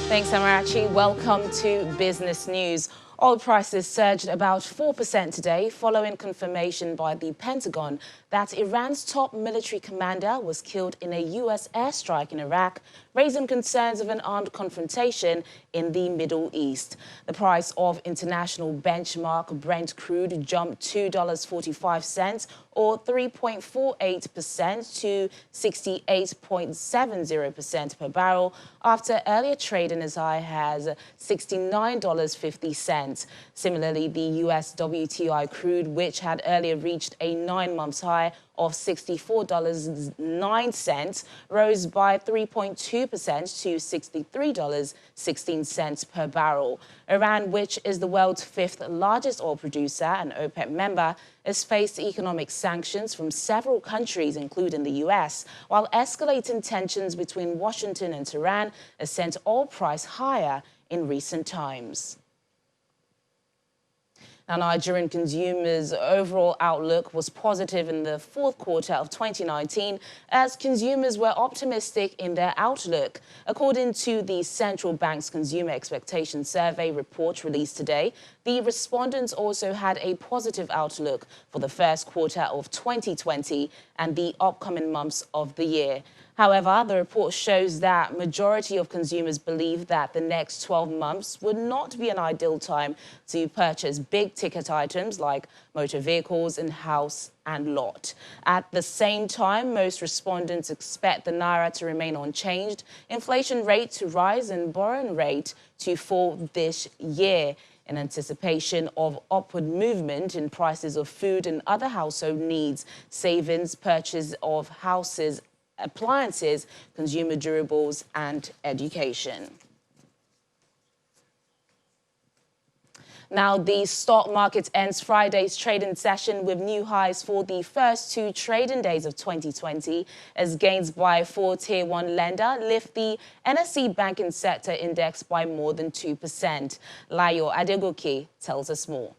Thanks, Amarachi. Welcome to Business News. Oil prices surged about 4% today following confirmation by the Pentagon that Iran's top military commander was killed in a U.S. airstrike in Iraq, raising concerns of an armed confrontation in the Middle East. The price of international benchmark Brent crude jumped $2.45 or 3.48% to 68.70% per barrel after earlier trading as high as $69.50. Similarly, the U.S. WTI crude, which had earlier reached a 9-month high of $64.09, rose by 3.2% to $63.16 per barrel. Iran, which is the world's 5th largest oil producer and OPEC member, has faced economic sanctions from several countries, including the U.S., while escalating tensions between Washington and Tehran has sent oil price higher in recent times. Now, Nigerian consumers' overall outlook was positive in the fourth quarter of 2019 as consumers were optimistic in their outlook. According to the Central Bank's Consumer Expectation Survey report released today, the respondents also had a positive outlook for the first quarter of 2020 and the upcoming months of the year. However, the report shows that majority of consumers believe that the next 12 months would not be an ideal time to purchase big-ticket items like motor vehicles and house and lot. At the same time, most respondents expect the naira to remain unchanged, inflation rate to rise and borrowing rate to fall this year. In anticipation of upward movement in prices of food and other household needs, savings, purchase of houses, appliances, consumer durables, and education. Now, the stock market ends Friday's trading session with new highs for the first 2 trading days of 2020 as gains by 4 Tier 1 lender lift the NSE banking sector index by more than 2%. Layo Adegoke tells us more.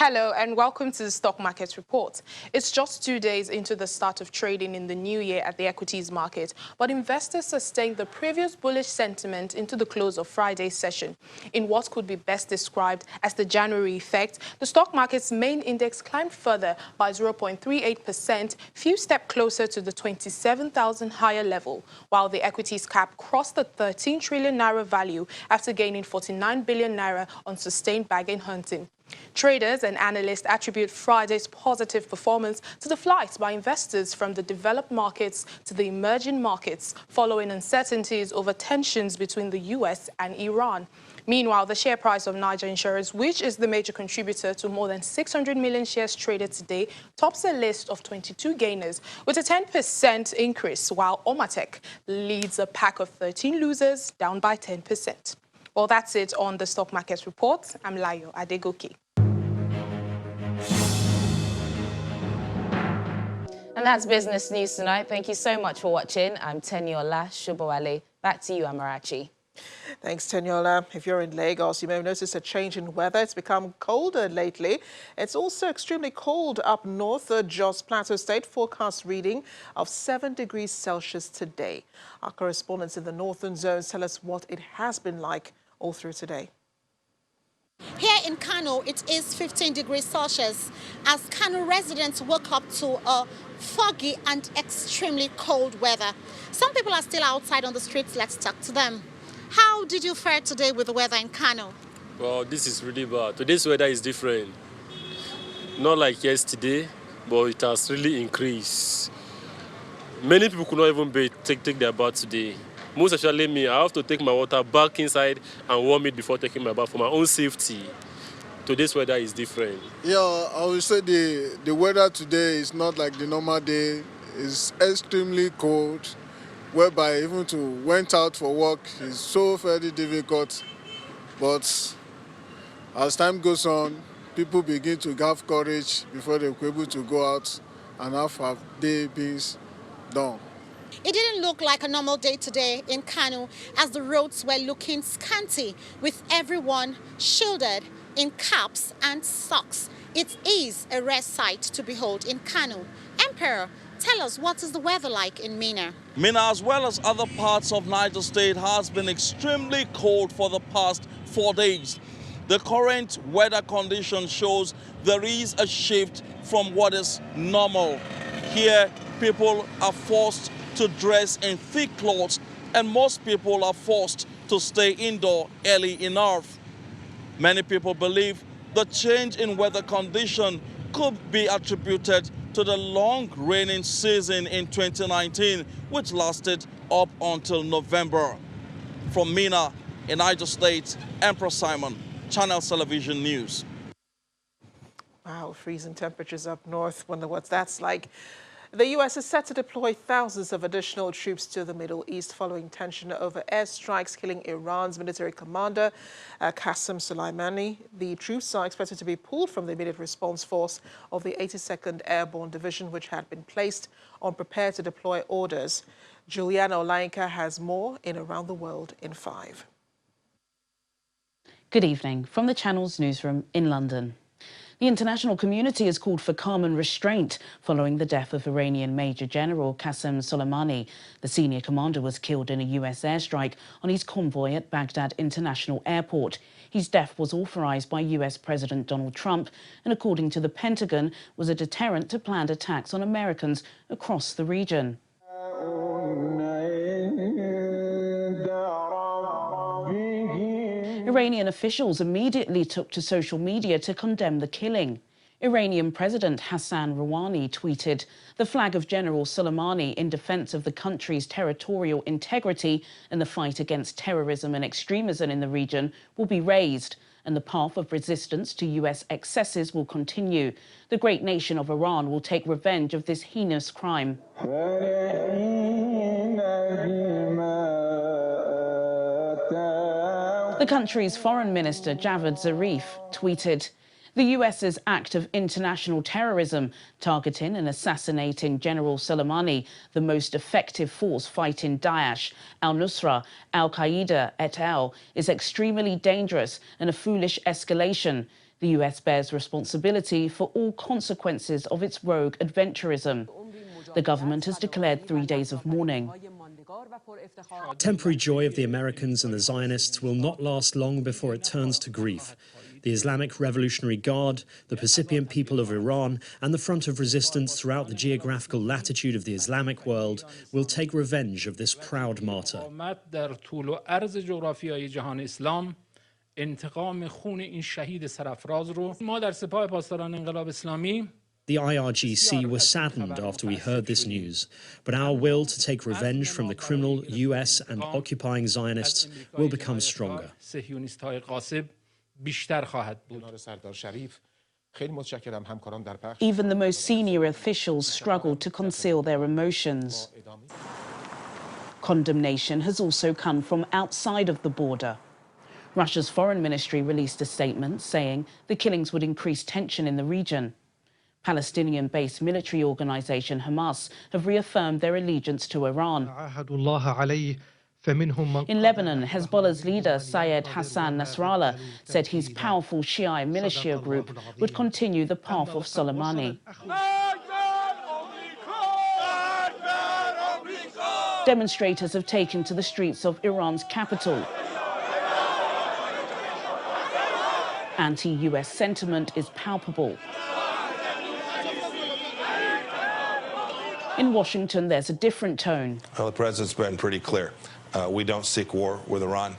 Hello and welcome to the Stock Market Report. It's just 2 days into the start of trading in the new year at the equities market, but investors sustained the previous bullish sentiment into the close of Friday's session. In what could be best described as the January effect, the stock market's main index climbed further by 0.38%, few steps closer to the 27,000 higher level, while the equities cap crossed the 13 trillion naira value after gaining 49 billion naira on sustained bargain hunting. Traders and analysts attribute Friday's positive performance to the flight by investors from the developed markets to the emerging markets following uncertainties over tensions between the U.S. and Iran. Meanwhile, the share price of Niger Insurance, which is the major contributor to more than 600 million shares traded today, tops a list of 22 gainers with a 10% increase, while Omatek leads a pack of 13 losers, down by 10%. Well, that's it on the Stock Market Report. I'm Layo Adegoke. And that's Business News tonight. Thank you so much for watching. I'm Teniola Shubowale. Back to you, Amarachi. Thanks, Teniola. If you're in Lagos, you may have noticed a change in weather. It's become colder lately. It's also extremely cold up north. Jos Plateau State forecast reading of 7 degrees Celsius today. Our correspondents in the northern zones tell us what it has been like all through today. Here in Kano, it is 15 degrees Celsius as Kano residents woke up to a foggy and extremely cold weather. Some people are still outside on the streets. Let's talk to them. How did you fare today with the weather in Kano? Well, this is really bad. Today's weather is different. Not like yesterday, but it has really increased. Many people could not even take their bath today. Most especially me, I have to take my water back inside and warm it before taking my bath for my own safety. Today's weather is different. Yeah, I would say the weather today is not like the normal day. It's extremely cold, whereby even to went out for work is so very difficult. But as time goes on, people begin to have courage before they're able to go out and have day being done. It didn't look like a normal day today in Kano as the roads were looking scanty with everyone shielded in caps and socks. It is a rare sight to behold in Kano. Emperor, tell us, what is the weather like in Mina? Mina, as well as other parts of Niger State, has been extremely cold for the past 4 days. The current weather condition shows there is a shift from what is normal. Here, people are forced to dress in thick clothes, and most people are forced to stay indoor early enough. Many people believe the change in weather condition could be attributed to the long raining season in 2019, which lasted up until November. From Mina in Niger State, Emperor Simon, Channel Television News. Wow, freezing temperatures up north. Wonder what that's like. The U.S. is set to deploy thousands of additional troops to the Middle East following tension over airstrikes killing Iran's military commander, Qasem Soleimani. The troops are expected to be pulled from the immediate response force of the 82nd Airborne Division, which had been placed on prepare to deploy orders. Juliana Olainka has more in Around the World in 5. Good evening from the Channel's newsroom in London. The international community has called for calm and restraint following the death of Iranian Major General Qasem Soleimani. The senior commander was killed in a US airstrike on his convoy at Baghdad International Airport. His death was authorized by US President Donald Trump and, according to the Pentagon, was a deterrent to planned attacks on Americans across the region. Iranian officials immediately took to social media to condemn the killing. Iranian President Hassan Rouhani tweeted, "The flag of General Soleimani in defense of the country's territorial integrity and the fight against terrorism and extremism in the region will be raised, and the path of resistance to US excesses will continue. The great nation of Iran will take revenge of this heinous crime." The country's foreign minister, Javad Zarif, tweeted, "The US's act of international terrorism, targeting and assassinating General Soleimani, the most effective force fighting Daesh, al-Nusra, al-Qaeda et al., is extremely dangerous and a foolish escalation. The US bears responsibility for all consequences of its rogue adventurism." The government has declared 3 days of mourning. Temporary joy of the Americans and the Zionists will not last long before it turns to grief. The Islamic Revolutionary Guard, the percipient people of Iran, and the front of resistance throughout the geographical latitude of the Islamic world will take revenge of this proud martyr. The IRGC was saddened after we heard this news, but our will to take revenge from the criminal US and occupying Zionists will become stronger. Even the most senior officials struggled to conceal their emotions. Condemnation has also come from outside of the border. Russia's foreign ministry released a statement saying the killings would increase tension in the region. Palestinian-based military organisation Hamas have reaffirmed their allegiance to Iran. In Lebanon, Hezbollah's leader Syed Hassan Nasrallah said his powerful Shia militia group would continue the path of Soleimani. Demonstrators have taken to the streets of Iran's capital. Anti-US sentiment is palpable. In Washington, there's a different tone. Well, the president's been pretty clear. We don't seek war with Iran,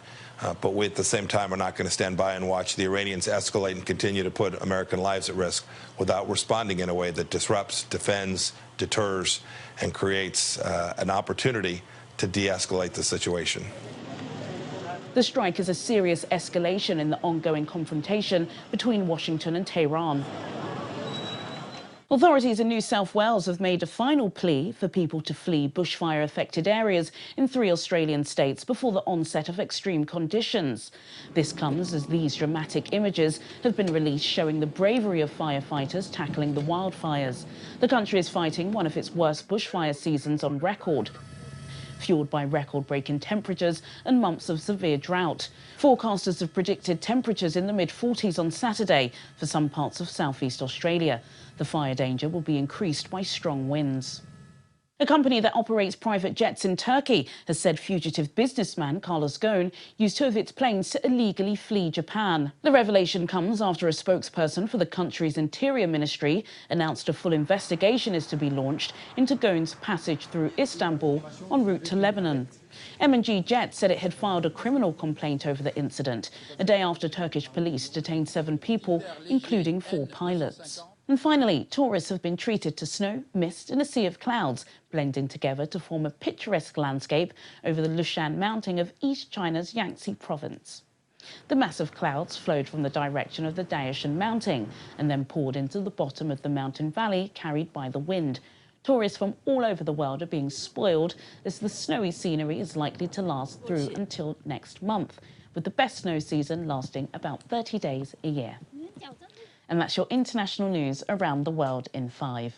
but we at the same time are not going to stand by and watch the Iranians escalate and continue to put American lives at risk without responding in a way that disrupts, defends, deters, and creates an opportunity to de-escalate the situation. The strike is a serious escalation in the ongoing confrontation between Washington and Tehran. Authorities in New South Wales have made a final plea for people to flee bushfire-affected areas in 3 Australian states before the onset of extreme conditions. This comes as these dramatic images have been released showing the bravery of firefighters tackling the wildfires. The country is fighting one of its worst bushfire seasons on record. fueled by record-breaking temperatures and months of severe drought. Forecasters have predicted temperatures in the mid-40s on Saturday for some parts of southeast Australia. The fire danger will be increased by strong winds. A company that operates private jets in Turkey has said fugitive businessman Carlos Ghosn used 2 of its planes to illegally flee Japan. The revelation comes after a spokesperson for the country's interior ministry announced a full investigation is to be launched into Ghosn's passage through Istanbul en route to Lebanon. M&G Jet said it had filed a criminal complaint over the incident, a day after Turkish police detained 7 people, including 4 pilots. And finally, tourists have been treated to snow, mist and a sea of clouds, blending together to form a picturesque landscape over the Lushan Mountain of East China's Yangtze province. The massive clouds flowed from the direction of the Daishan Mountain and then poured into the bottom of the mountain valley, carried by the wind. Tourists from all over the world are being spoiled as the snowy scenery is likely to last through until next month, with the best snow season lasting about 30 days a year. And that's your international news around the world in 5.